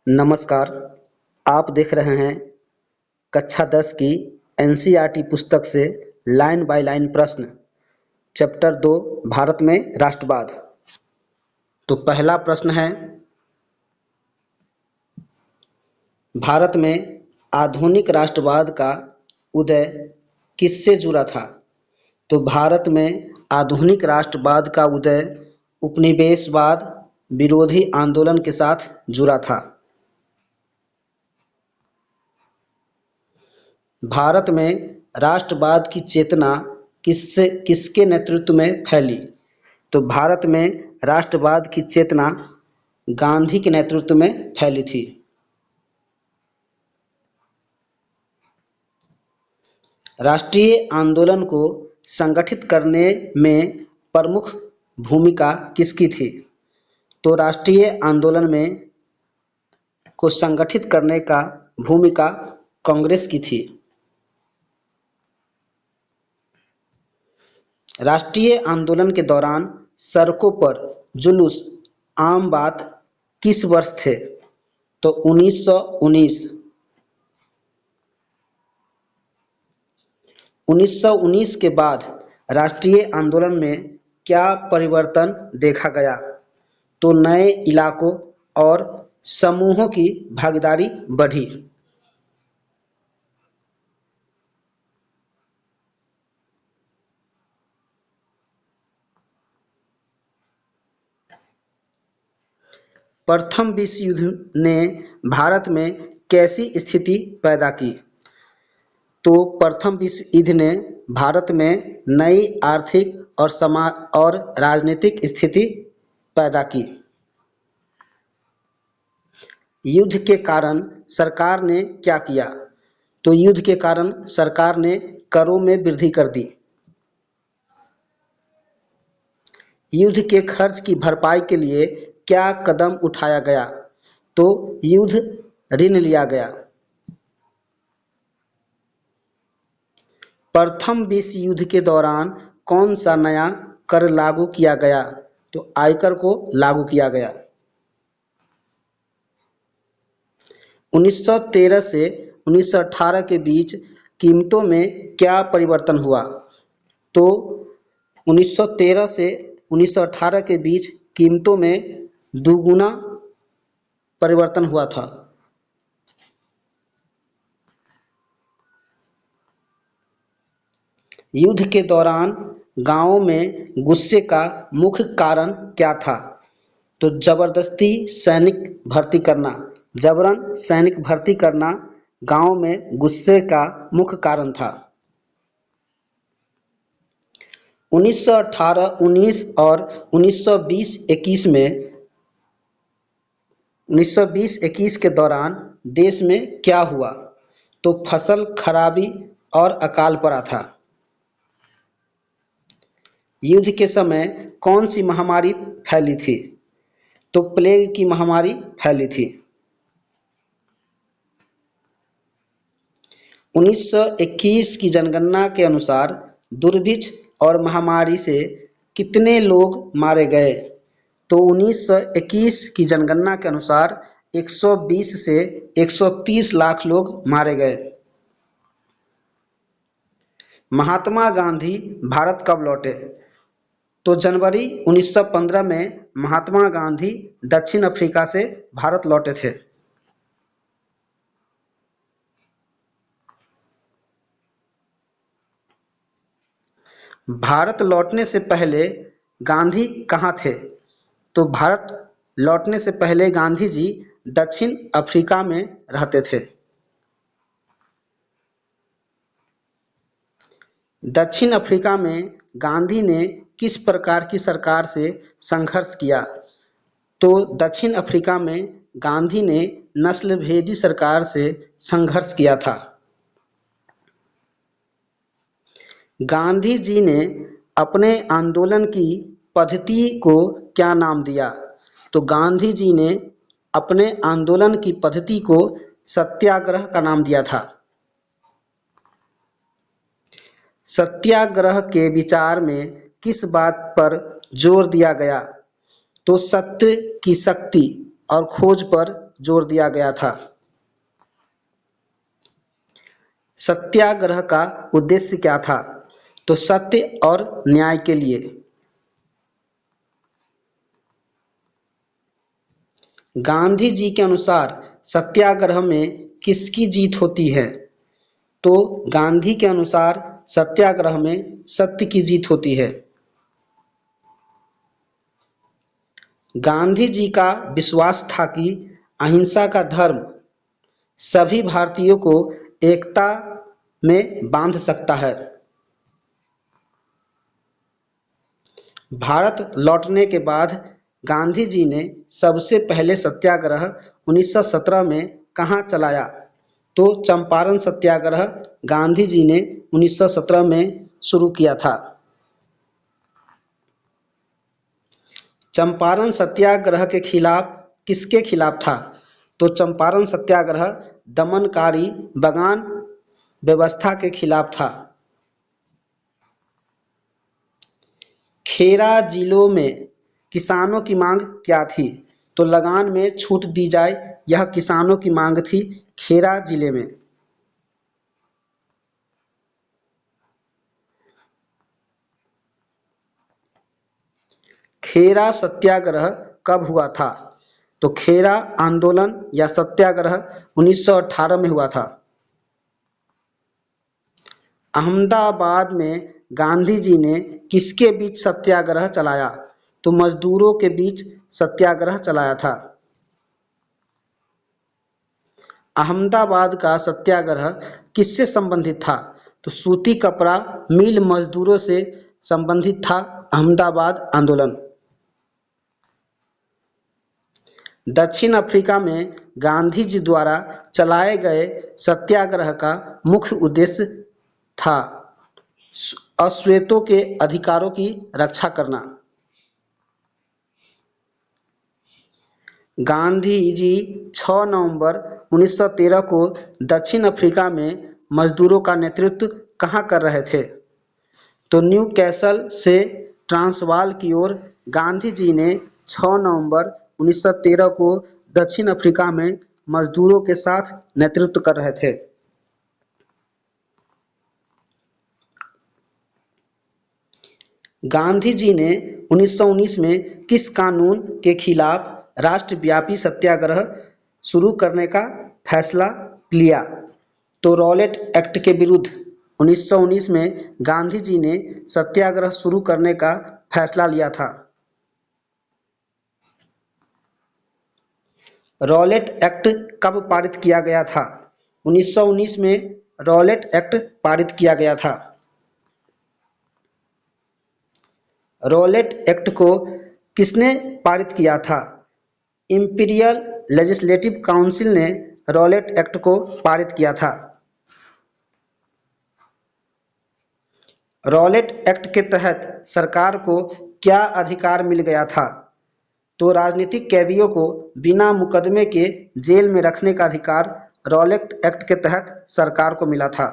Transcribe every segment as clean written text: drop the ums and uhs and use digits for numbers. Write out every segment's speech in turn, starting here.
नमस्कार। आप देख रहे हैं कक्षा 10 की एनसीईआरटी पुस्तक से लाइन बाय लाइन प्रश्न चैप्टर 2 भारत में राष्ट्रवाद। तो पहला प्रश्न है, भारत में आधुनिक राष्ट्रवाद का उदय किससे जुड़ा था? तो भारत में आधुनिक राष्ट्रवाद का उदय उपनिवेशवाद विरोधी आंदोलन के साथ जुड़ा था। भारत में राष्ट्रवाद की चेतना किसके नेतृत्व में फैली? तो भारत में राष्ट्रवाद की चेतना गांधी के नेतृत्व में फैली थी। राष्ट्रीय आंदोलन को संगठित करने में प्रमुख भूमिका किसकी थी? तो राष्ट्रीय आंदोलन में को संगठित करने का भूमिका कांग्रेस की थी। राष्ट्रीय आंदोलन के दौरान सड़कों पर जुलूस आम बात किस वर्ष थे? तो 1919। 1919 के बाद राष्ट्रीय आंदोलन में क्या परिवर्तन देखा गया? तो नए इलाकों और समूहों की भागीदारी बढ़ी। प्रथम विश्व युद्ध ने भारत में कैसी स्थिति पैदा की? तो प्रथम विश्व युद्ध ने भारत में नई आर्थिक और राजनीतिक स्थिति पैदा की। युद्ध के कारण सरकार ने क्या किया? तो युद्ध के कारण सरकार ने करों में वृद्धि कर दी। युद्ध के खर्च की भरपाई के लिए क्या कदम उठाया गया? तो युद्ध ऋण लिया गया। प्रथम विश्व युद्ध के दौरान कौन सा नया कर लागू किया गया? तो आयकर को लागू किया गया। 1913 से 1918 के बीच कीमतों में क्या परिवर्तन हुआ? तो 1913 से 1918 के बीच कीमतों में दुगुना परिवर्तन हुआ था। युद्ध के दौरान गांवों में गुस्से का मुख्य कारण क्या था? तो जबरदस्ती सैनिक भर्ती करना। जबरन सैनिक भर्ती करना गांव में गुस्से का मुख्य कारण था। 1918-19 और 1920-21 में 1920-21 के दौरान देश में क्या हुआ? तो फसल खराबी और अकाल पड़ा था। युद्ध के समय कौन सी महामारी फैली थी? तो प्लेग की महामारी फैली थी। 1921 की जनगणना के अनुसार दुर्भिक्ष और महामारी से कितने लोग मारे गए? तो 1921 की जनगणना के अनुसार 120 से 130 लाख लोग मारे गए। महात्मा गांधी भारत कब लौटे? तो जनवरी 1915 में महात्मा गांधी दक्षिण अफ्रीका से भारत लौटे थे। भारत लौटने से पहले गांधी कहाँ थे? तो भारत लौटने से पहले गांधी जी दक्षिण अफ्रीका में रहते थे। दक्षिण अफ्रीका में गांधी ने किस प्रकार की सरकार से संघर्ष किया? तो दक्षिण अफ्रीका में गांधी ने नस्लभेदी सरकार से संघर्ष किया था। गांधी जी ने अपने आंदोलन की पद्धति को क्या नाम दिया? तो गांधी जी ने अपने आंदोलन की पद्धति को सत्याग्रह का नाम दिया था। सत्याग्रह के विचार में किस बात पर जोर दिया गया? तो सत्य की शक्ति और खोज पर जोर दिया गया था। सत्याग्रह का उद्देश्य क्या था? तो सत्य और न्याय के लिए। गांधी जी के अनुसार सत्याग्रह में किसकी जीत होती है? तो गांधी के अनुसार सत्याग्रह में सत्य की जीत होती है। गांधी जी का विश्वास था कि अहिंसा का धर्म सभी भारतीयों को एकता में बांध सकता है। भारत लौटने के बाद गांधी जी ने सबसे पहले सत्याग्रह 1917 में कहाँ चलाया? तो चंपारण सत्याग्रह गांधी जी ने 1917 में शुरू किया था। चंपारण सत्याग्रह के खिलाफ किसके खिलाफ था? तो चंपारण सत्याग्रह दमनकारी बगान व्यवस्था के खिलाफ था। खेरा जिलों में किसानों की मांग क्या थी? तो लगान में छूट दी जाए, यह किसानों की मांग थी खेरा जिले में। खेरा सत्याग्रह कब हुआ था? तो खेरा आंदोलन या सत्याग्रह 1918 में हुआ था। अहमदाबाद में गांधी जी ने किसके बीच सत्याग्रह चलाया? तो मजदूरों के बीच सत्याग्रह चलाया था। अहमदाबाद का सत्याग्रह किससे संबंधित था? तो सूती कपड़ा मिल मजदूरों से संबंधित था अहमदाबाद आंदोलन। दक्षिण अफ्रीका में गांधी जी द्वारा चलाए गए सत्याग्रह का मुख्य उद्देश्य था अश्वेतों के अधिकारों की रक्षा करना। गांधी जी 6 नवंबर 1913 को दक्षिण अफ्रीका में मजदूरों का नेतृत्व कहाँ कर रहे थे? तो न्यू कैसल से ट्रांसवाल की ओर गांधी जी ने 6 नवंबर 1913 को दक्षिण अफ्रीका में मजदूरों के साथ नेतृत्व कर रहे थे। गांधी जी ने 1919 में किस कानून के खिलाफ राष्ट्रव्यापी सत्याग्रह शुरू करने का फैसला लिया? तो रॉलेट एक्ट के विरुद्ध 1919 में गांधी जी ने सत्याग्रह शुरू करने का फैसला लिया था। रॉलेट एक्ट कब पारित किया गया था? 1919 में रॉलेट एक्ट पारित किया गया था। रॉलेट एक्ट को किसने पारित किया था? इंपीरियल लेजिस्लेटिव काउंसिल ने रॉलेट एक्ट को पारित किया था। रॉलेट एक्ट के तहत सरकार को क्या अधिकार मिल गया था? तो राजनीतिक कैदियों को बिना मुकदमे के जेल में रखने का अधिकार रॉलेट एक्ट के तहत सरकार को मिला था।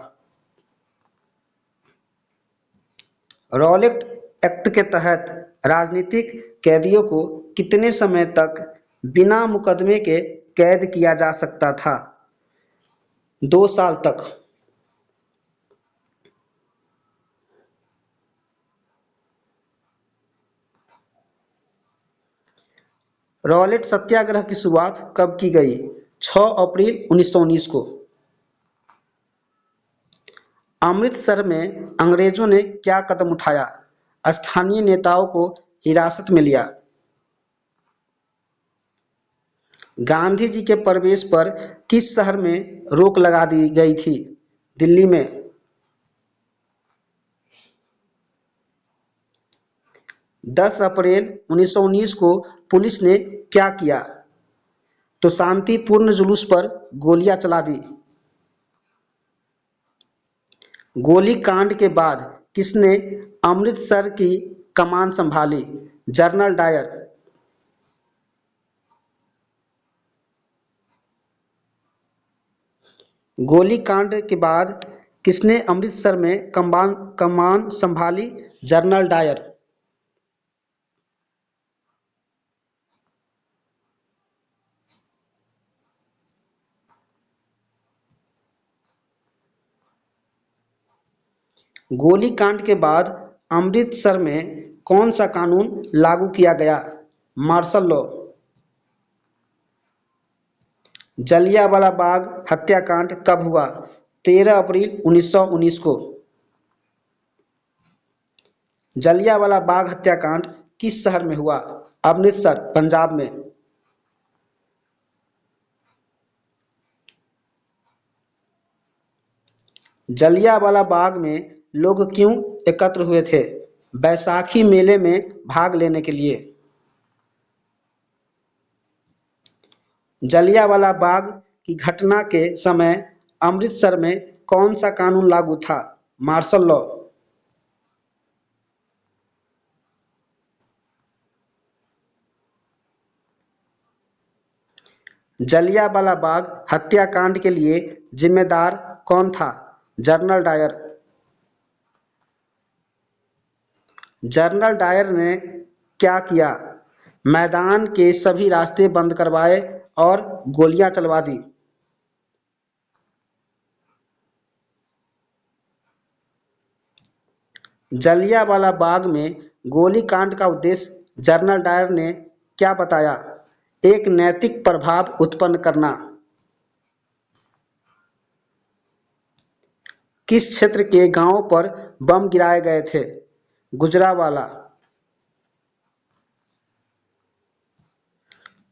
रॉलेट एक्ट के तहत राजनीतिक कैदियों को कितने समय तक बिना मुकदमे के कैद किया जा सकता था? 2 साल तक। रॉलेट सत्याग्रह की शुरुआत कब की गई? 6 अप्रैल 1919 को। अमृतसर में अंग्रेजों ने क्या कदम उठाया? स्थानीय नेताओं को हिरासत में लिया। गांधी जी के प्रवेश पर किस शहर में रोक लगा दी गई थी? दिल्ली में। 10 अप्रैल 1919 को पुलिस ने क्या किया? तो शांतिपूर्ण जुलूस पर गोलियां चला दी। गोलीकांड के बाद किसने अमृतसर की कमान संभाली? General Dyer. गोलीकांड के बाद किसने अमृतसर में कमान संभाली? General Dyer. गोलीकांड के बाद अमृतसर में कौन सा कानून लागू किया गया? Martial law. जलियांवाला बाग हत्याकांड कब हुआ? 13 अप्रैल 1919 को। जलियांवाला बाग हत्याकांड किस शहर में हुआ? अमृतसर, पंजाब में। जलियांवाला बाग में लोग क्यों एकत्र हुए थे? बैसाखी मेले में भाग लेने के लिए। जलियांवाला बाग की घटना के समय अमृतसर में कौन सा कानून लागू था? Martial law. जलियांवाला बाग हत्याकांड के लिए जिम्मेदार कौन था? General Dyer. जनरल डायर ने क्या किया? मैदान के सभी रास्ते बंद करवाए और गोलियां चलवा दी। जलियांवाला बाग में गोलीकांड का उद्देश्य जनरल डायर ने क्या बताया? एक नैतिक प्रभाव उत्पन्न करना। किस क्षेत्र के गांवों पर बम गिराए गए थे? गुजरांवाला।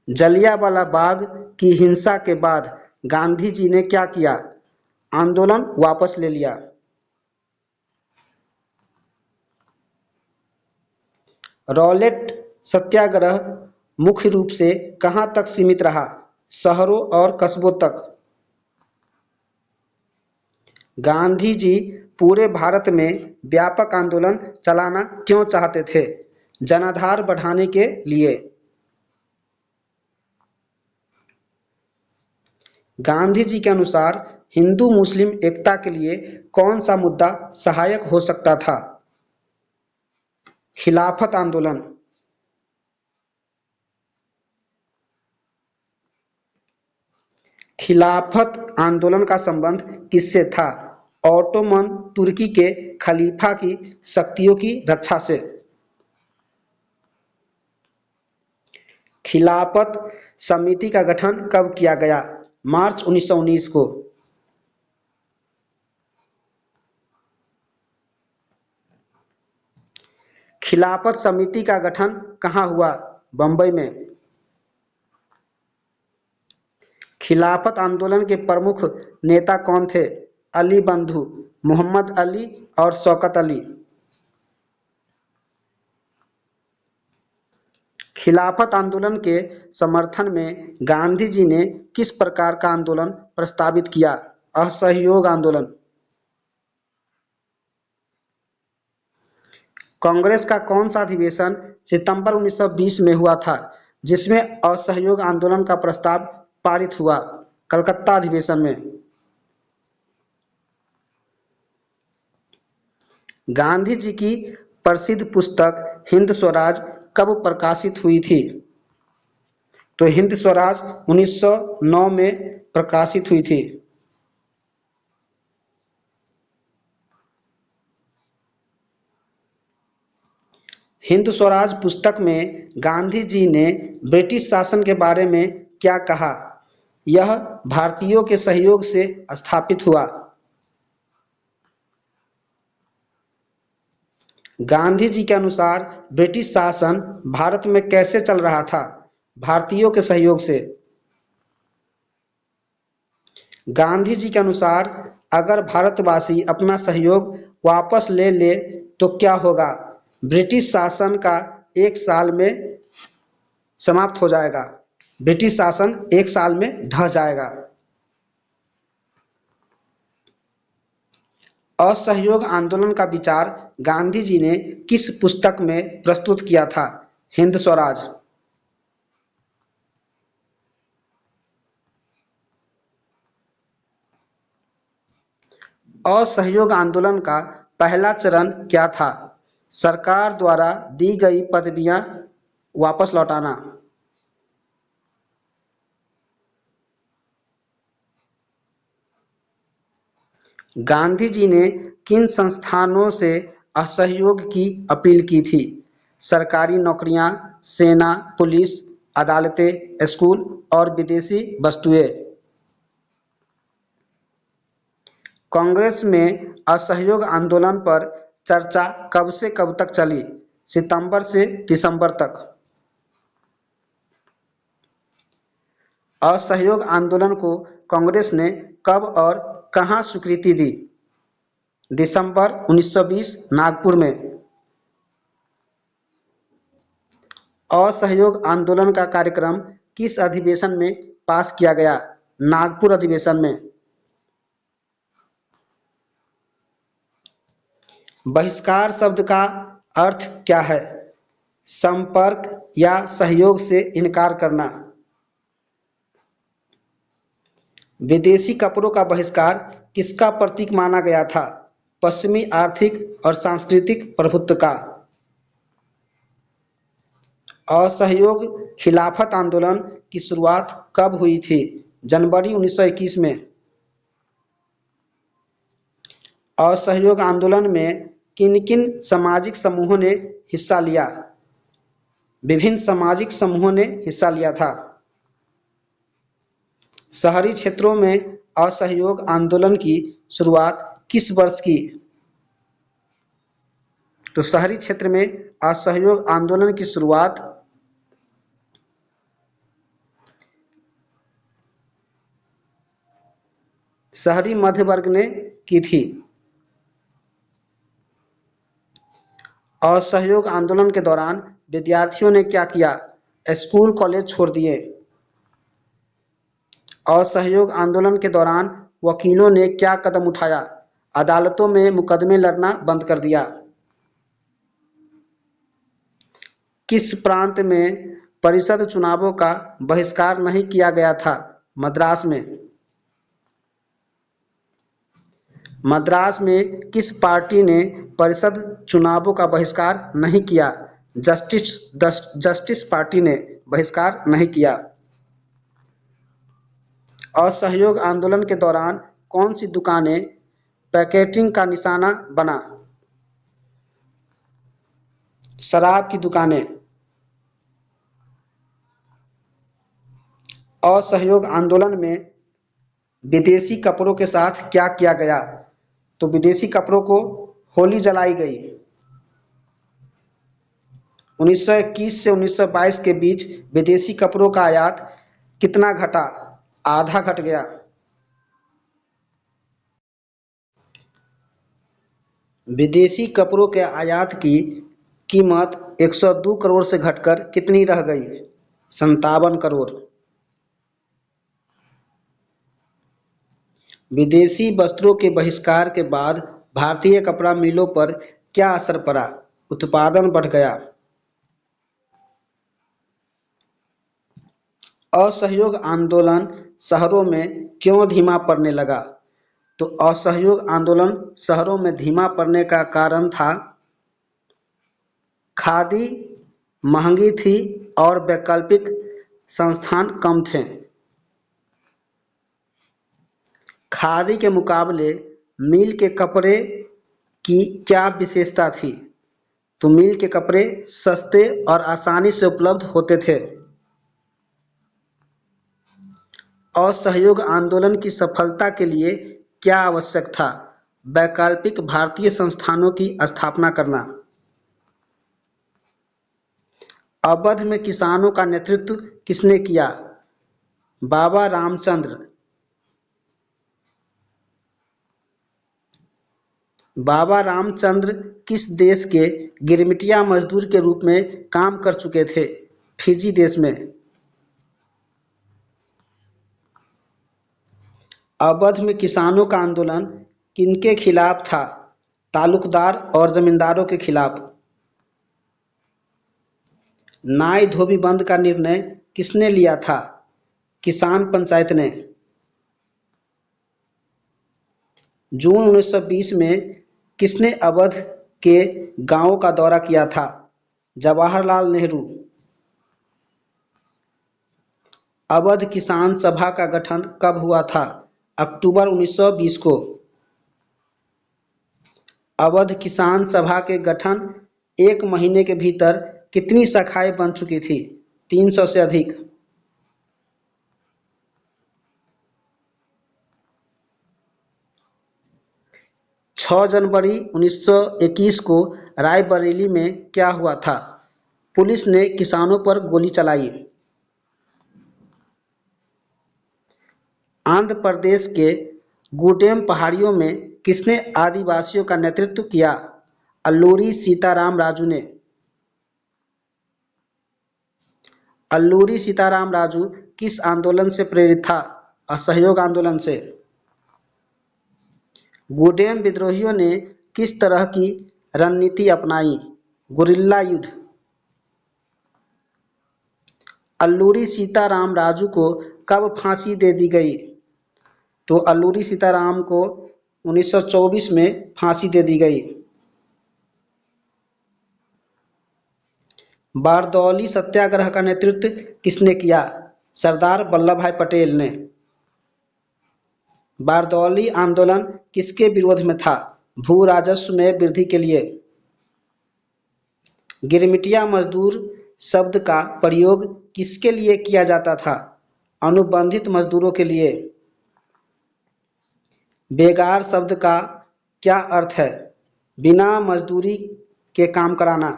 जलियांवाला बाग की हिंसा के बाद गांधी जी ने क्या किया? आंदोलन वापस ले लिया। रॉलेट सत्याग्रह मुख्य रूप से कहां तक सीमित रहा? शहरों और कस्बों तक। गांधी जी पूरे भारत में व्यापक आंदोलन चलाना क्यों चाहते थे? जनाधार बढ़ाने के लिए। गांधी जी के अनुसार हिंदू मुस्लिम एकता के लिए कौन सा मुद्दा सहायक हो सकता था? खिलाफत आंदोलन। खिलाफत आंदोलन का संबंध किससे था? ऑटोमन तुर्की के खलीफा की शक्तियों की रक्षा से। खिलाफत समिति का गठन कब किया गया? मार्च 1919 को। खिलाफत समिति का गठन कहाँ हुआ? बंबई में। खिलाफत आंदोलन के प्रमुख नेता कौन थे? अली बंधु, मोहम्मद अली और शौकत अली। खिलाफत आंदोलन के समर्थन में गांधी जी ने किस प्रकार का आंदोलन प्रस्तावित किया? असहयोग आंदोलन। कांग्रेस का कौन सा अधिवेशन सितंबर 1920 में हुआ था जिसमें असहयोग आंदोलन का प्रस्ताव पारित हुआ? कलकत्ता अधिवेशन में। गांधी जी की प्रसिद्ध पुस्तक हिंद स्वराज कब प्रकाशित हुई थी? तो हिंद स्वराज 1909 में प्रकाशित हुई थी। हिंद स्वराज पुस्तक में गांधी जी ने ब्रिटिश शासन के बारे में क्या कहा? यह भारतीयों के सहयोग से स्थापित हुआ। गांधी जी के अनुसार ब्रिटिश शासन भारत में कैसे चल रहा था? भारतीयों के सहयोग से। गांधी जी के अनुसार अगर भारतवासी अपना सहयोग वापस ले ले तो क्या होगा? ब्रिटिश शासन का एक साल में समाप्त हो जाएगा। ब्रिटिश शासन एक साल में ढह जाएगा। असहयोग आंदोलन का विचार गांधी जी ने किस पुस्तक में प्रस्तुत किया था? हिंद स्वराज। असहयोग आंदोलन का पहला चरण क्या था? सरकार द्वारा दी गई पदवियां वापस लौटाना। गांधी जी ने किन संस्थानों से असहयोग की अपील की थी? सरकारी नौकरियां, सेना, पुलिस, अदालतें, स्कूल और विदेशी वस्तुएं। कांग्रेस में असहयोग आंदोलन पर चर्चा कब से कब तक चली? सितंबर से दिसंबर तक। असहयोग आंदोलन को कांग्रेस ने कब और कहां स्वीकृति दी? दिसंबर 1920 नागपुर में। असहयोग आंदोलन का कार्यक्रम किस अधिवेशन में पास किया गया? नागपुर अधिवेशन में। बहिष्कार शब्द का अर्थ क्या है? संपर्क या सहयोग से इनकार करना। विदेशी कपड़ों का बहिष्कार किसका प्रतीक माना गया था? पश्चिमी आर्थिक और सांस्कृतिक प्रभुत्व का। असहयोग खिलाफत आंदोलन की शुरुआत कब हुई थी? जनवरी 1921 में। असहयोग आंदोलन में किन किन सामाजिक समूहों ने हिस्सा लिया? विभिन्न सामाजिक समूहों ने हिस्सा लिया था। शहरी क्षेत्रों में असहयोग आंदोलन की शुरुआत किस वर्ष की? तो शहरी क्षेत्र में असहयोग आंदोलन की शुरुआत शहरी मध्य वर्ग ने की थी। असहयोग आंदोलन के दौरान विद्यार्थियों ने क्या किया? स्कूल कॉलेज छोड़ दिए। असहयोग आंदोलन के दौरान वकीलों ने क्या कदम उठाया? अदालतों में मुकदमे लड़ना बंद कर दिया। किस प्रांत में परिषद चुनावों का बहिष्कार नहीं किया गया था? मद्रास में। मद्रास में किस पार्टी ने परिषद चुनावों का बहिष्कार नहीं किया? जस्टिस पार्टी ने बहिष्कार नहीं किया। असहयोग आंदोलन के दौरान कौन सी दुकानें पैकेटिंग का निशाना बना? शराब की दुकानें। असहयोग आंदोलन में विदेशी कपड़ों के साथ क्या किया गया? तो विदेशी कपड़ों को होली जलाई गई। 1921 से 1922 के बीच विदेशी कपड़ों का आयात कितना घटा? आधा घट गया। विदेशी कपड़ों के आयात की कीमत 102 करोड़ से घटकर कितनी रह गई? 57 करोड़। विदेशी वस्त्रों के बहिष्कार के बाद भारतीय कपड़ा मिलों पर क्या असर पड़ा? उत्पादन बढ़ गया। असहयोग आंदोलन शहरों में क्यों धीमा पड़ने लगा? तो असहयोग आंदोलन शहरों में धीमा पड़ने का कारण था खादी महंगी थी और वैकल्पिक संस्थान कम थे। खादी के मुकाबले मिल के कपड़े की क्या विशेषता थी? तो मिल के कपड़े सस्ते और आसानी से उपलब्ध होते थे। असहयोग आंदोलन की सफलता के लिए क्या आवश्यक था? वैकल्पिक भारतीय संस्थानों की स्थापना करना। अवध में किसानों का नेतृत्व किसने किया? बाबा रामचंद्र। बाबा रामचंद्र किस देश के गिरमिटिया मजदूर के रूप में काम कर चुके थे? फिजी देश में। अवध में किसानों का आंदोलन किनके खिलाफ था? तालुकदार और जमींदारों के खिलाफ। नाई धोबी बंद का निर्णय किसने लिया था? किसान पंचायत ने। जून 1920 में किसने अवध के गांवों का दौरा किया था? जवाहरलाल नेहरू। अवध किसान सभा का गठन कब हुआ था? अक्टूबर 1920 को। अवध किसान सभा के गठन 1 महीने के भीतर कितनी शाखाएं बन चुकी थी? 300 से अधिक। 6 जनवरी 1921 को रायबरेली में क्या हुआ था? पुलिस ने किसानों पर गोली चलाई। आंध्र प्रदेश के गूडेम पहाड़ियों में किसने आदिवासियों का नेतृत्व किया? अल्लूरी सीताराम राजू ने। अल्लूरी सीताराम राजू किस आंदोलन से प्रेरित था? असहयोग आंदोलन से। गूडेम विद्रोहियों ने किस तरह की रणनीति अपनाई? गुरिल्ला युद्ध। अल्लूरी सीताराम राजू को कब फांसी दे दी गई? तो अल्लूरी सीताराम को 1924 में फांसी दे दी गई। बारदौली सत्याग्रह का नेतृत्व किसने किया? सरदार वल्लभ भाई पटेल ने। बारदौली आंदोलन किसके विरोध में था? भू राजस्व में वृद्धि के लिए। गिरमिटिया मजदूर शब्द का प्रयोग किसके लिए किया जाता था? अनुबंधित मजदूरों के लिए। बेगार शब्द का क्या अर्थ है? बिना मजदूरी के काम कराना।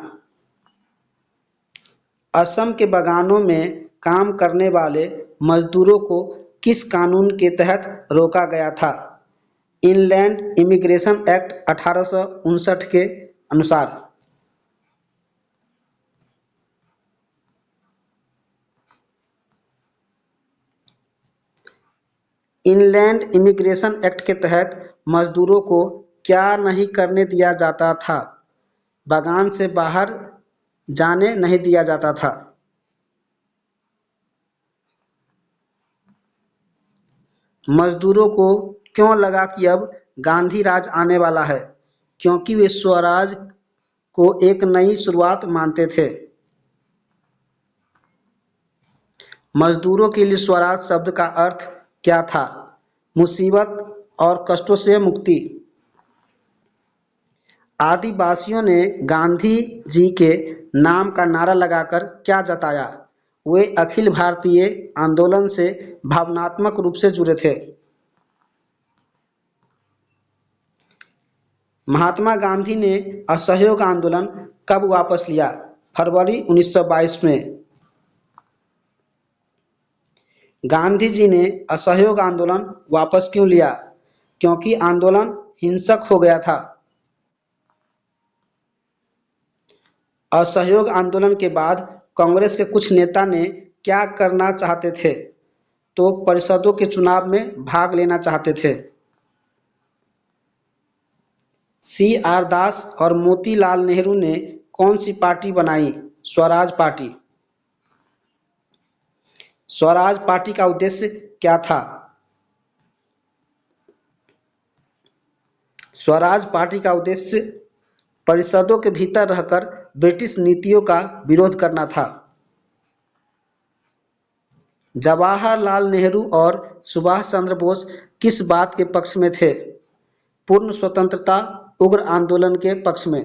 असम के बागानों में काम करने वाले मजदूरों को किस कानून के तहत रोका गया था? इनलैंड इमिग्रेशन एक्ट 1859 के अनुसार। इनलैंड इमिग्रेशन एक्ट के तहत मजदूरों को क्या नहीं करने दिया जाता था? बागान से बाहर जाने नहीं दिया जाता था। मजदूरों को क्यों लगा कि अब गांधी राज आने वाला है? क्योंकि वे स्वराज को एक नई शुरुआत मानते थे। मजदूरों के लिए स्वराज शब्द का अर्थ क्या था? मुसीबत और कष्टों से मुक्ति। आदिवासियों ने गांधी जी के नाम का नारा लगाकर क्या जताया? वे अखिल भारतीय आंदोलन से भावनात्मक रूप से जुड़े थे। महात्मा गांधी ने असहयोग आंदोलन कब वापस लिया? फरवरी 1922 में। गांधी जी ने असहयोग आंदोलन वापस क्यों लिया? क्योंकि आंदोलन हिंसक हो गया था। असहयोग आंदोलन के बाद कांग्रेस के कुछ नेता ने क्या करना चाहते थे? तो परिषदों के चुनाव में भाग लेना चाहते थे। CR दास और मोतीलाल नेहरू ने कौन सी पार्टी बनाई? स्वराज पार्टी। स्वराज पार्टी का उद्देश्य क्या था? स्वराज पार्टी का उद्देश्य परिषदों के भीतर रहकर ब्रिटिश नीतियों का विरोध करना था। जवाहरलाल नेहरू और सुभाष चंद्र बोस किस बात के पक्ष में थे? पूर्ण स्वतंत्रता उग्र आंदोलन के पक्ष में।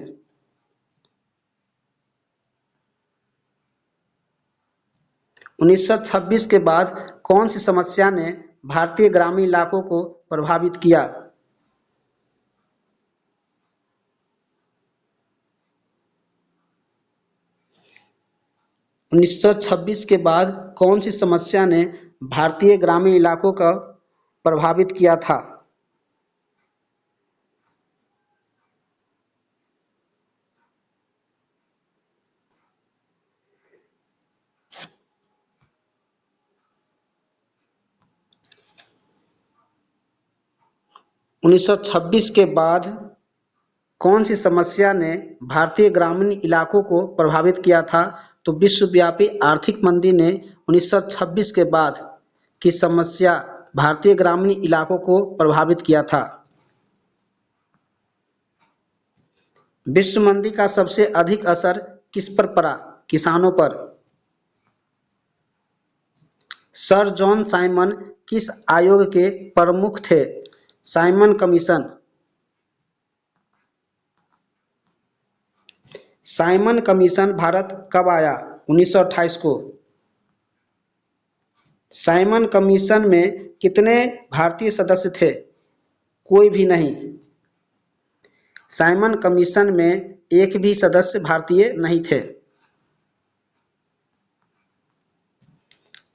1926 के बाद कौन सी समस्या ने भारतीय ग्रामीण इलाकों को प्रभावित किया? 1926 के बाद कौन सी समस्या ने भारतीय ग्रामीण इलाकों को प्रभावित किया था? 1926 के बाद कौन सी समस्या ने भारतीय ग्रामीण इलाकों को प्रभावित किया था? तो विश्वव्यापी आर्थिक मंदी ने 1926 के बाद की समस्या भारतीय ग्रामीण इलाकों को प्रभावित किया था। विश्व मंदी का सबसे अधिक असर किस पर पड़ा? किसानों पर। सर जॉन साइमन किस आयोग के प्रमुख थे? Simon commission. Simon commission Bharat कब आया? 1928 को। साइमन कमीशन में कितने भारतीय सदस्य थे? कोई भी नहीं। साइमन कमीशन में एक भी सदस्य भारतीय नहीं थे।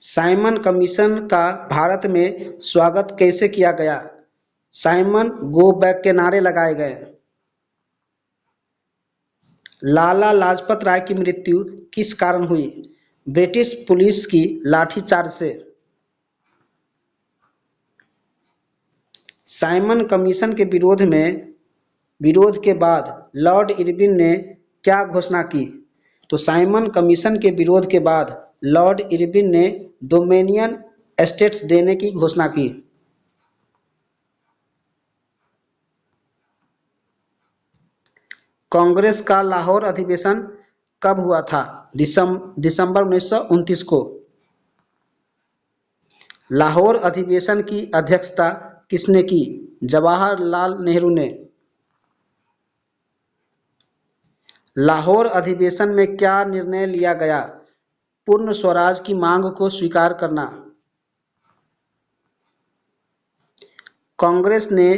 साइमन कमीशन का भारत में स्वागत कैसे किया गया? साइमन गो बैक के नारे लगाए गए। लाला लाजपत राय की मृत्यु किस कारण हुई? ब्रिटिश पुलिस की लाठीचार्ज से। साइमन कमीशन के विरोध के बाद लॉर्ड इरविन ने क्या घोषणा की? तो साइमन कमीशन के विरोध के बाद लॉर्ड इरविन ने डोमिनियन एस्टेट्स देने की घोषणा की। कांग्रेस का लाहौर अधिवेशन कब हुआ था? दिसंबर 1929 को। लाहौर अधिवेशन की अध्यक्षता किसने की? जवाहरलाल नेहरू ने। लाहौर अधिवेशन में क्या निर्णय लिया गया? पूर्ण स्वराज की मांग को स्वीकार करना। कांग्रेस ने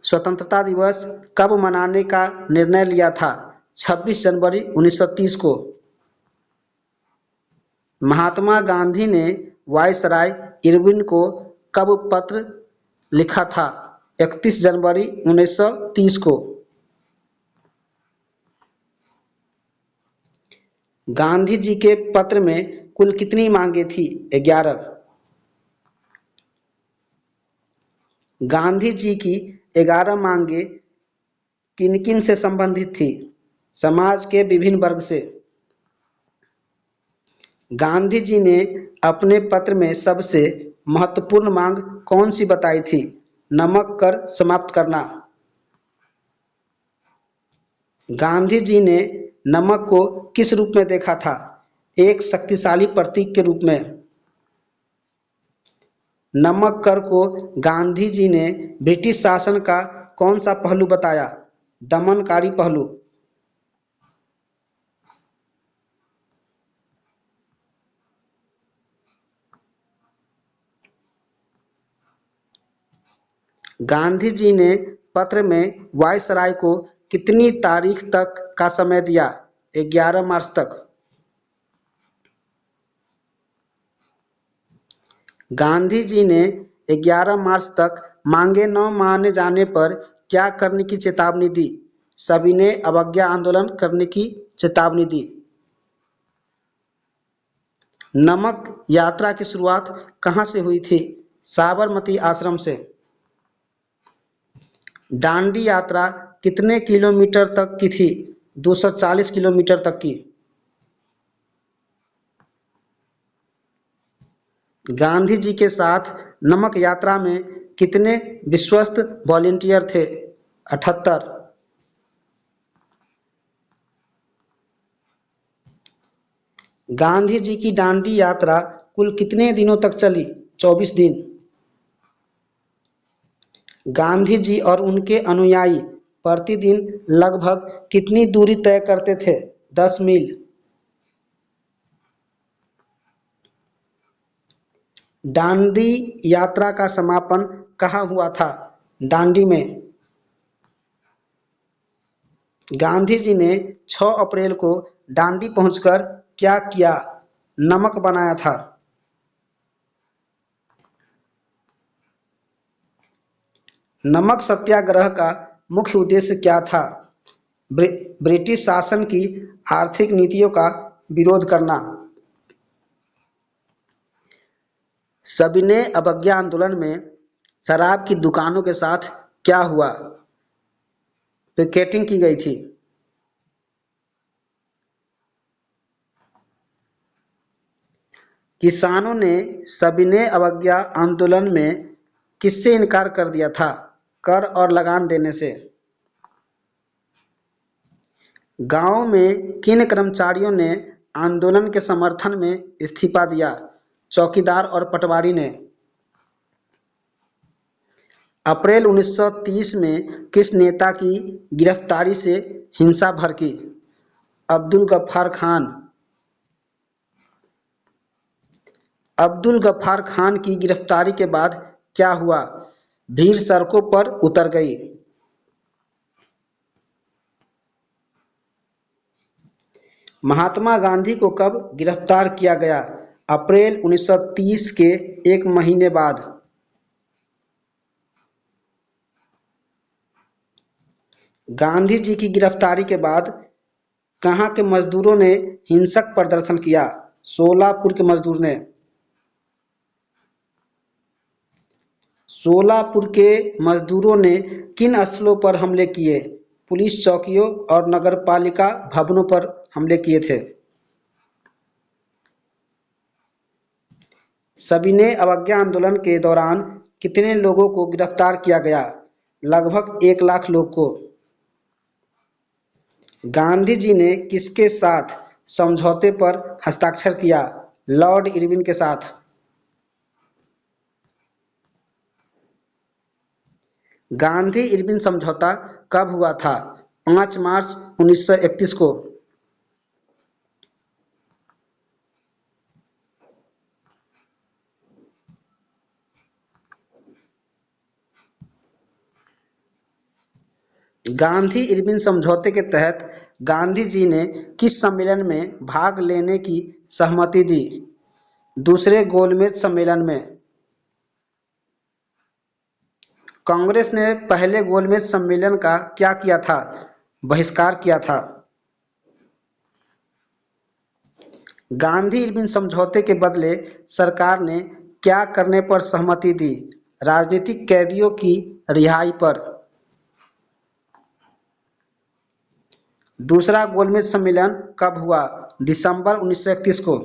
स्वतंत्रता दिवस कब मनाने का निर्णय लिया था? 26 जनवरी 1930 को। महात्मा गांधी ने वायसराय इरविन को कब पत्र लिखा था? 31 जनवरी 1930 को। गांधी जी के पत्र में कुल कितनी मांगे थी? 11। गांधी जी की 11 मांगे किन किन से संबंधित थी? समाज के विभिन्न वर्ग से। गांधी जी ने अपने पत्र में सबसे महत्वपूर्ण मांग कौन सी बताई थी? नमक कर समाप्त करना। गांधी जी ने नमक को किस रूप में देखा था? एक शक्तिशाली प्रतीक के रूप में। नमक कर को गांधी जी ने ब्रिटिश शासन का कौन सा पहलू बताया? दमनकारी पहलू। गांधी जी ने पत्र में वायसराय को कितनी तारीख तक का समय दिया? 11 मार्च तक। गांधी जी ने 11 मार्च तक मांगे न माने जाने पर क्या करने की चेतावनी दी? सविनय अवज्ञा आंदोलन करने की चेतावनी दी। नमक यात्रा की शुरुआत कहाँ से हुई थी? साबरमती आश्रम से। दांडी यात्रा कितने किलोमीटर तक की थी? 240 किलोमीटर तक की। गांधी जी के साथ नमक यात्रा में कितने विश्वस्त वॉलेंटियर थे? 78। गांधी जी की दांडी यात्रा कुल कितने दिनों तक चली? 24 दिन। गांधी जी और उनके अनुयायी प्रतिदिन लगभग कितनी दूरी तय करते थे? 10 मील। दांडी यात्रा का समापन कहाँ हुआ था? दांडी में। गांधी जी ने 6 अप्रैल को दांडी पहुंचकर क्या किया? नमक बनाया था। नमक सत्याग्रह का मुख्य उद्देश्य क्या था? ब्रिटिश शासन की आर्थिक नीतियों का विरोध करना। सविनय अवज्ञा आंदोलन में शराब की दुकानों के साथ क्या हुआ? पिकेटिंग की गई थी। किसानों ने सविनय अवज्ञा आंदोलन में किससे इनकार कर दिया था? कर और लगान देने से। गांव में किन कर्मचारियों ने आंदोलन के समर्थन में इस्तीफा दिया? चौकीदार और पटवारी ने। अप्रैल 1930 में किस नेता की गिरफ्तारी से हिंसा भड़की? अब्दुल गफ्फार खान। अब्दुल गफ्फार खान की गिरफ्तारी के बाद क्या हुआ? भीड़ सड़कों पर उतर गई। महात्मा गांधी को कब गिरफ्तार किया गया? अप्रैल 1930 के एक महीने बाद। गांधी जी की गिरफ्तारी के बाद कहाँ के मजदूरों ने हिंसक प्रदर्शन किया? सोलापुर के मजदूर ने। सोलापुर के मजदूरों ने किन स्थलों पर हमले किए? पुलिस चौकियों और नगरपालिका भवनों पर हमले किए थे। सविनय अवज्ञा आंदोलन के दौरान कितने लोगों को गिरफ्तार किया गया? लगभग 1 लाख लोग को। गांधी जी ने किसके साथ समझौते पर हस्ताक्षर किया? लॉर्ड इरविन के साथ। गांधी इरविन समझौता कब हुआ था? 5 मार्च 1931 को। गांधी इरविन समझौते के तहत गांधी जी ने किस सम्मेलन में भाग लेने की सहमति दी? दूसरे गोलमेज सम्मेलन में। कांग्रेस ने पहले गोलमेज सम्मेलन का क्या किया था? बहिष्कार किया था। गांधी इरविन समझौते के बदले सरकार ने क्या करने पर सहमति दी? राजनीतिक कैदियों की रिहाई पर। दूसरा गोलमेज सम्मेलन कब हुआ? दिसंबर 1931 को।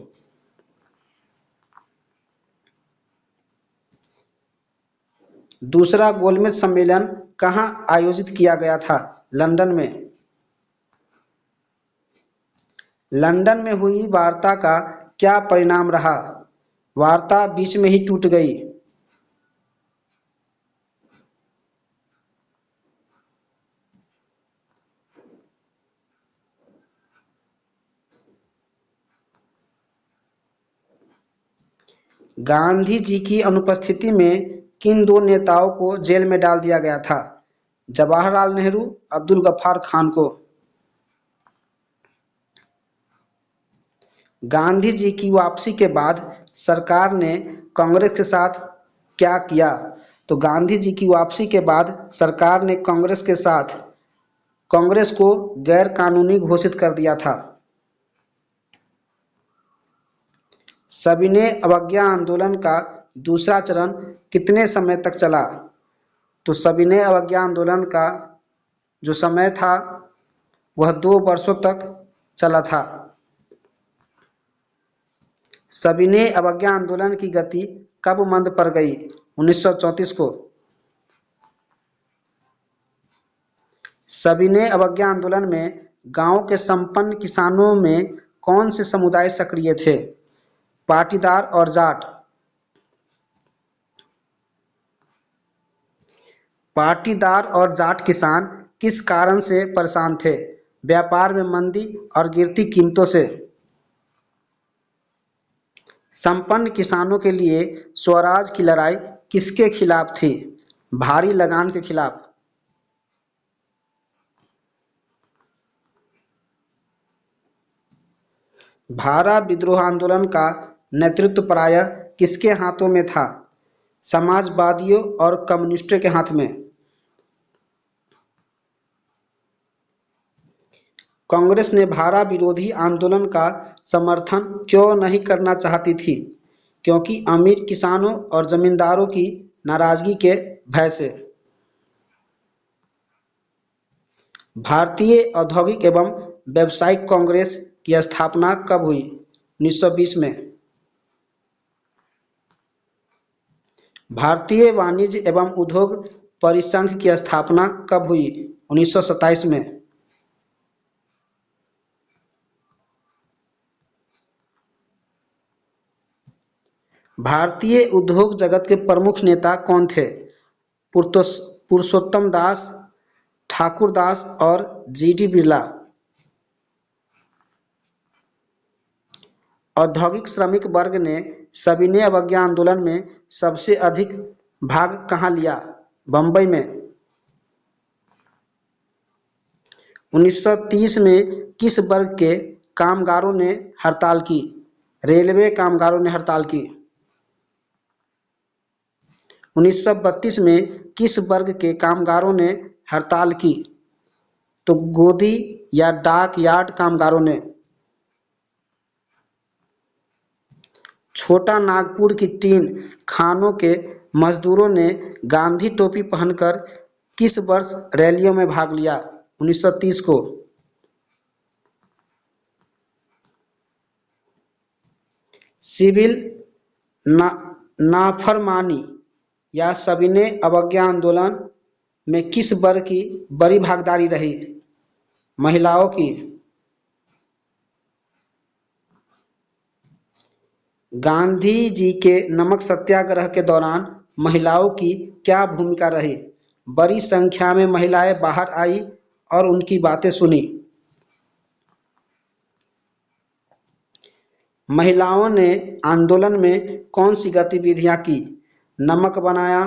दूसरा गोलमेज सम्मेलन कहाँ आयोजित किया गया था? लंदन में। लंदन में हुई वार्ता का क्या परिणाम रहा? वार्ता बीच में ही टूट गई। गांधी जी की अनुपस्थिति में किन दो नेताओं को जेल में डाल दिया गया था? जवाहरलाल नेहरू, अब्दुल गफ्फार खान को। गांधी जी की वापसी के बाद सरकार ने कांग्रेस के साथ क्या किया? तो गांधी जी की वापसी के बाद सरकार ने कांग्रेस को गैर कानूनी घोषित कर दिया था। सविनय अवज्ञा आंदोलन का दूसरा चरण कितने समय तक चला? तो सविनय अवज्ञा आंदोलन का जो समय था वह 2 वर्षों तक चला था। सविनय अवज्ञा आंदोलन की गति कब मंद पड़ गई? 1934 को। सविनय अवज्ञा आंदोलन में गांव के संपन्न किसानों में कौन से समुदाय सक्रिय थे? पाटीदार और जाट। पाटीदार और जाट किसान किस कारण से परेशान थे? व्यापार में मंदी और गिरती कीमतों से। संपन्न किसानों के लिए स्वराज की लड़ाई किसके खिलाफ थी? भारी लगान के खिलाफ। भारा विद्रोह आंदोलन का नेतृत्व प्रायः किसके हाथों में था? समाजवादियों और कम्युनिस्टों के हाथ में। कांग्रेस ने भारा विरोधी आंदोलन का समर्थन क्यों नहीं करना चाहती थी? क्योंकि अमीर किसानों और जमींदारों की नाराजगी के भय से। भारतीय औद्योगिक एवं व्यावसायिक कांग्रेस की स्थापना कब हुई? 1920 में। भारतीय वाणिज्य एवं उद्योग परिसंघ की स्थापना कब हुई? 1927 में। भारतीय उद्योग जगत के प्रमुख नेता कौन थे? पुरुषोत्तम दास, ठाकुर दास और जी डी बिरला। औद्योगिक श्रमिक वर्ग ने सविनय अवज्ञा आंदोलन में सबसे अधिक भाग कहाँ लिया? बम्बई में। 1930 में किस वर्ग के कामगारों ने हड़ताल की? रेलवे कामगारों ने हड़ताल की। 1932 में किस वर्ग के कामगारों ने हड़ताल की? तो गोदी या डाक यार्ड कामगारों ने। छोटा नागपुर की टीन खानों के मजदूरों ने गांधी टोपी पहनकर किस वर्ष रैलियों में भाग लिया? 1930 को। सिविल ना नाफरमानी या सविनय अवज्ञा आंदोलन में किस वर्ग की बड़ी भागीदारी रही? महिलाओं की। गांधी जी के नमक सत्याग्रह के दौरान महिलाओं की क्या भूमिका रही? बड़ी संख्या में महिलाएं बाहर आई और उनकी बातें सुनी। महिलाओं ने आंदोलन में कौन सी गतिविधियां की? नमक बनाया,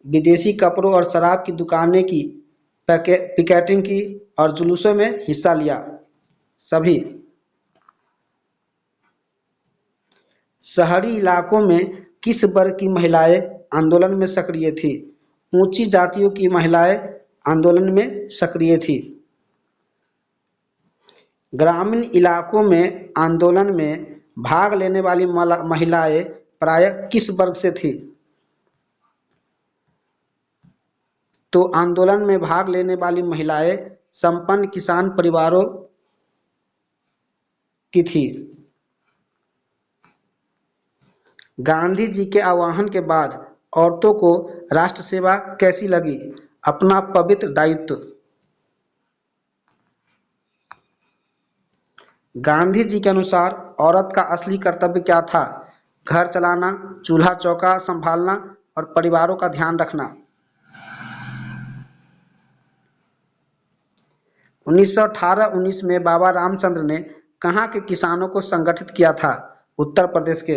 विदेशी कपड़ों और शराब की दुकानें की, पिकेटिंग की और जुलूसों में हिस्सा लिया। सभी। शहरी इलाकों में किस वर्ग की महिलाएं आंदोलन में सक्रिय थी? ऊंची जातियों की महिलाएं आंदोलन में सक्रिय थी। ग्रामीण इलाकों में आंदोलन में भाग लेने वाली महिलाएं प्रायः किस वर्ग से थी? तो आंदोलन में भाग लेने वाली महिलाएं संपन्न किसान परिवारों की थी। गांधी जी के आह्वान के बाद औरतों को राष्ट्र सेवा कैसी लगी? अपना पवित्र दायित्व। गांधी जी के अनुसार औरत का असली कर्तव्य क्या था? घर चलाना, चूल्हा चौका संभालना और परिवारों का ध्यान रखना। 1918-19 में बाबा रामचंद्र ने कहाँ के किसानों को संगठित किया था? उत्तर प्रदेश के।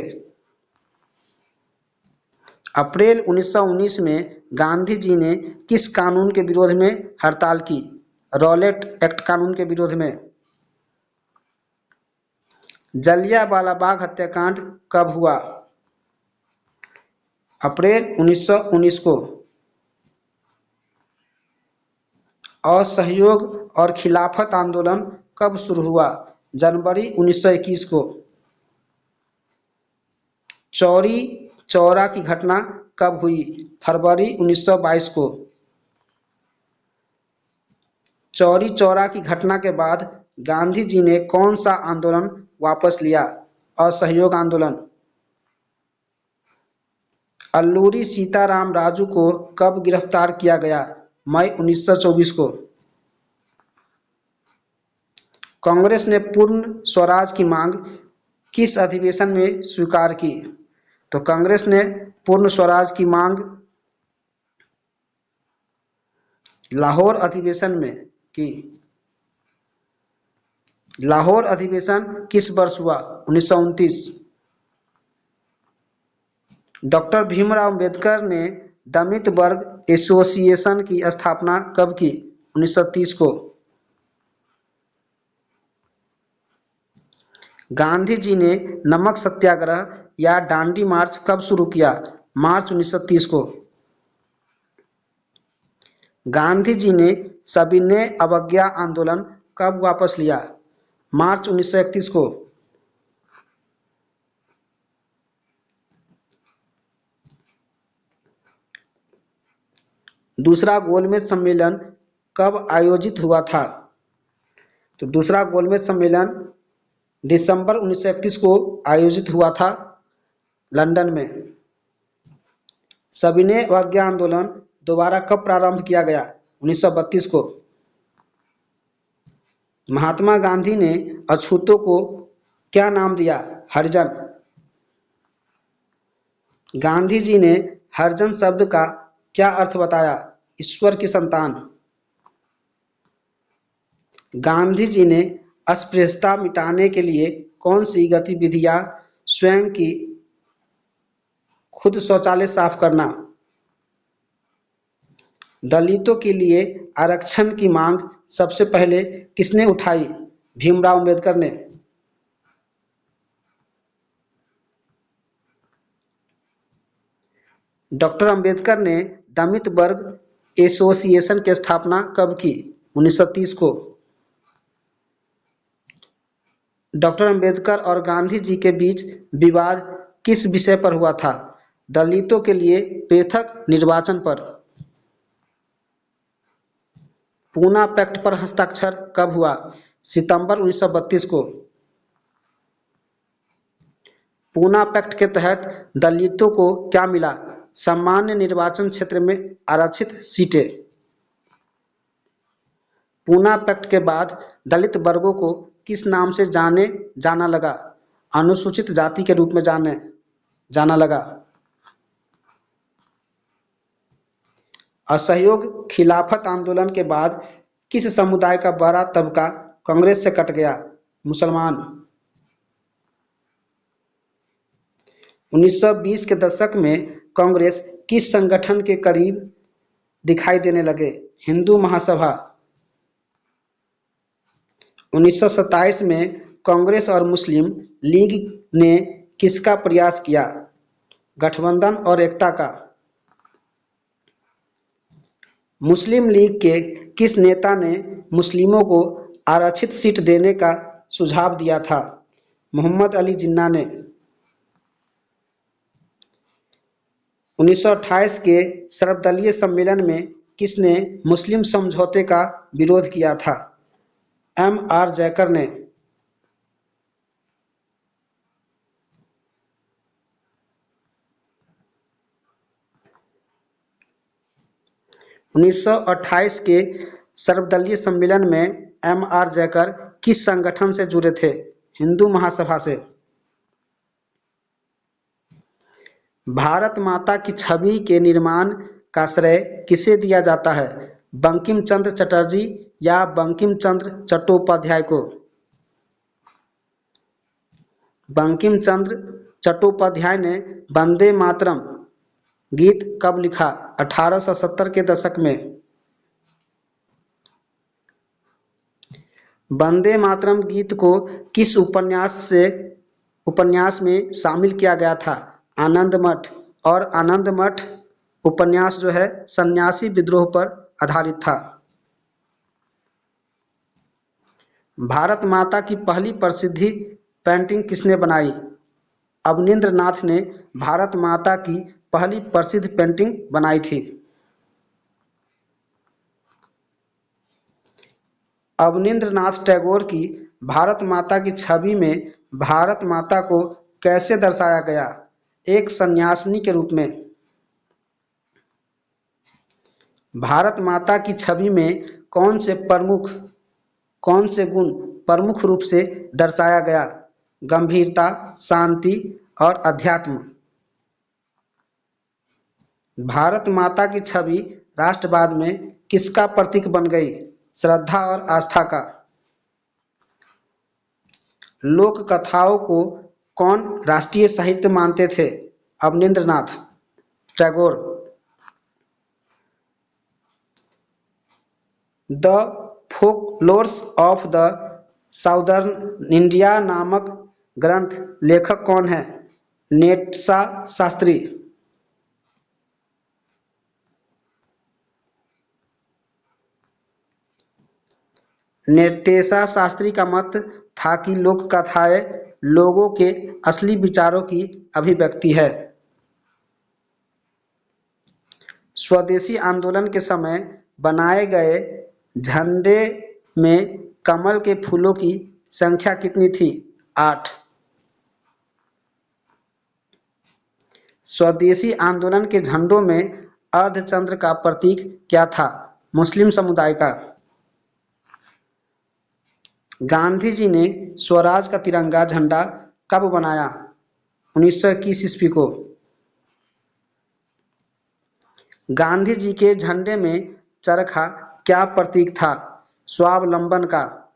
अप्रैल 1919 में गांधी जी ने किस कानून के विरोध में हड़ताल की? रॉलेट एक्ट कानून के विरोध में। जलियांवाला बाग हत्याकांड कब हुआ? अप्रैल 1919 को। असहयोग और खिलाफत आंदोलन कब शुरू हुआ? जनवरी 1921 को। चौरी चौरा की घटना कब हुई? फरवरी 1922 को। चौरी चौरा की घटना के बाद गांधी जी ने कौन सा आंदोलन वापस लिया? असहयोग आंदोलन। अल्लूरी सीताराम राजू को कब गिरफ्तार किया गया? मई 1924 को। कांग्रेस ने पूर्ण स्वराज की मांग किस अधिवेशन में स्वीकार की? तो कांग्रेस ने पूर्ण स्वराज की मांग लाहौर अधिवेशन में की। लाहौर अधिवेशन किस वर्ष हुआ? 1929। डॉक्टर भीमराव अंबेडकर ने दलित वर्ग एसोसिएशन की स्थापना कब की? 1930 को। गांधी जी ने नमक सत्याग्रह या डांडी मार्च कब शुरू किया? मार्च 1930 को। गांधी जी ने सविनय अवज्ञा आंदोलन कब वापस लिया? मार्च 1931 को। दूसरा गोलमेज सम्मेलन कब आयोजित हुआ था? तो दूसरा गोलमेज सम्मेलन दिसंबर 1931 को आयोजित हुआ था लंदन में। सविनय अवज्ञा आंदोलन दोबारा कब प्रारंभ किया गया? 1932 को। महात्मा गांधी ने अछूतों को क्या नाम दिया? हरिजन। गांधी जी ने हरिजन शब्द का क्या अर्थ बताया? ईश्वर की संतान। गांधी जी ने अस्पृश्यता मिटाने के लिए कौन सी गतिविधियां स्वयं की खुद शौचालय साफ करना। दलितों के लिए आरक्षण की मांग सबसे पहले किसने उठाई? भीमराव अंबेडकर ने। डॉक्टर अंबेडकर ने दलित वर्ग एसोसिएशन की स्थापना कब की? 1930 को। डॉक्टर अंबेडकर और गांधी जी के बीच विवाद किस विषय पर हुआ था? दलितों के लिए पृथक निर्वाचन पर। पूना पैक्ट पर हस्ताक्षर कब हुआ? सितंबर 1932 को। पूना पैक्ट के तहत दलितों को क्या मिला? सामान्य निर्वाचन क्षेत्र में आरक्षित सीटें। पूना पैक्ट के बाद दलित वर्गों को किस नाम से जाने जाना लगा? अनुसूचित जाति के रूप में जाने जाना लगा। असहयोग खिलाफत आंदोलन के बाद किस समुदाय का बड़ा तबका कांग्रेस से कट गया? मुसलमान। 1920 के दशक में कांग्रेस किस संगठन के करीब दिखाई देने लगे? हिंदू महासभा। 1927 में कांग्रेस और मुस्लिम लीग ने किसका प्रयास किया? गठबंधन और एकता का। मुस्लिम लीग के किस नेता ने मुस्लिमों को आरक्षित सीट देने का सुझाव दिया था? मोहम्मद अली जिन्ना ने। 1928 के सर्वदलीय सम्मेलन में किसने मुस्लिम समझौते का विरोध किया था? M.R. जयकर ने। 1928 के सर्वदलीय सम्मेलन में M.R. जयकर किस संगठन से जुड़े थे? हिंदू महासभा से। भारत माता की छवि के निर्माण का श्रेय किसे दिया जाता है? बंकिम चंद्र चटर्जी या बंकिम चंद्र चट्टोपाध्याय को? बंकिम चंद्र चट्टोपाध्याय ने वंदे मातरम गीत कब लिखा? 1870 के दशक में। वंदे मातरम गीत को किस उपन्यास में शामिल किया गया था? आनंद मठ। और आनंद मठ उपन्यास जो है सन्यासी विद्रोह पर आधारित था। भारत माता की पहली प्रसिद्ध पेंटिंग किसने बनाई? अवनींद्र नाथ ने भारत माता की पहली प्रसिद्ध पेंटिंग बनाई थी। अवनींद्र नाथ टैगोर की भारत माता की छवि में भारत माता को कैसे दर्शाया गया? एक सन्यासिनी के रूप में। भारत माता की छवि में कौन से गुण प्रमुख रूप से दर्शाया गया? गंभीरता, शांति और अध्यात्म। भारत माता की छवि राष्ट्रवाद में किसका प्रतीक बन गई? श्रद्धा और आस्था का। लोक कथाओं को कौन राष्ट्रीय साहित्य मानते थे? Abanindra Nath Tagore. The folklores of the southern India नामक ग्रंथ लेखक कौन है? नेत्सा शास्त्री। नेत्सा शास्त्री का मत था कि लोक कथाएं लोगों के असली विचारों की अभिव्यक्ति है। स्वदेशी आंदोलन के समय बनाए गए झंडे में कमल के फूलों की संख्या कितनी थी? 8। स्वदेशी आंदोलन के झंडों में अर्धचंद्र का प्रतीक क्या था? मुस्लिम समुदाय का। गांधी जी ने स्वराज का तिरंगा झंडा कब बनाया? 1921 ईस्वी को। गांधी जी के झंडे में चरखा क्या प्रतीक था? स्वावलंबन का।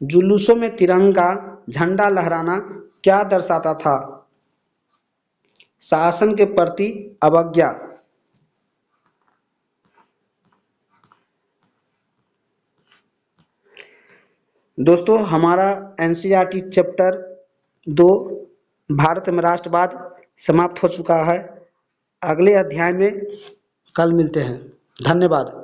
जुलूसों में तिरंगा झंडा लहराना क्या दर्शाता था? शासन के प्रति अवज्ञा। दोस्तों, हमारा एनसीईआरटी चैप्टर 2 भारत में राष्ट्रवाद समाप्त हो चुका है। अगले अध्याय में कल मिलते हैं। धन्यवाद।